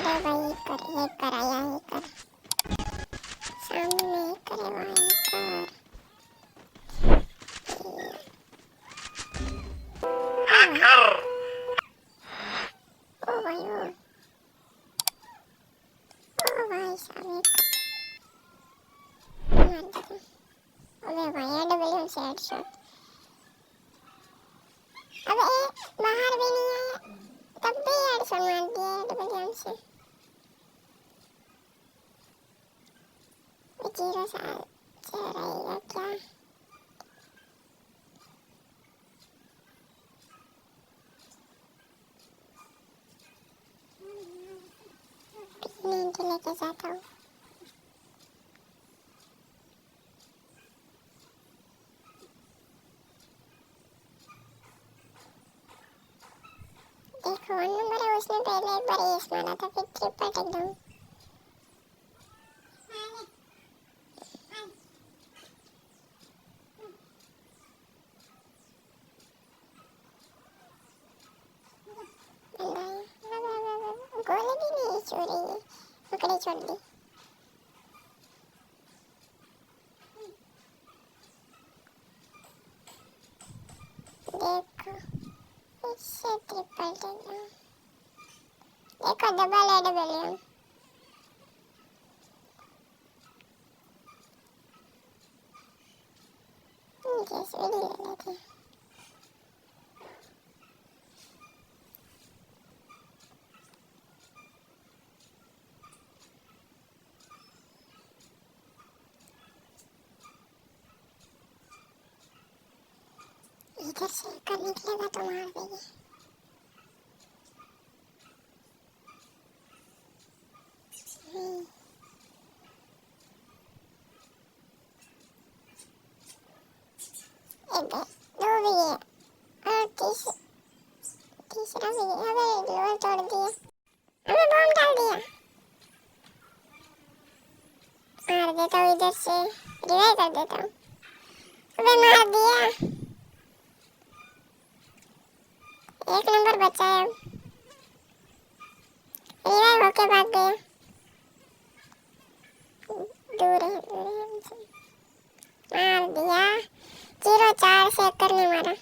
अरे भाई एक कर आया एक कर सामने एक करे वहाँ एक कर ओ भाई ओ भाई साहब अबे भाई डबल हेडशॉट अबे बाहर भी नहीं आया तब भी हेडशॉट मार दिया डबल जंप से 0 साल चल रहेगा क्या नींद लेके जाता हूँ देखो 1 नंबर है उसने पहले एक बार एस मारा था फिर ट्रिपल टेकडाउन गोली भी नहीं छोड़ रही है पकड़े छोड़ दी देखो इससे ट्रिपल टेकडाउन देखो डबल है डबल जैसे भी ले लेते हैं इधर से कर निकलेगा तो मार देगी एक दो भी है और तीसरा भी है अबे लोल तोड़ दिया अबे बम डाल दिया मार देता हूँ इधर से रिवाइव कर देता हूँ अबे मार दिया 1 नंबर बचा है रिवाइव होके भाग गया दूर है हमसे मार दिया 0 4 से 1 ने मारा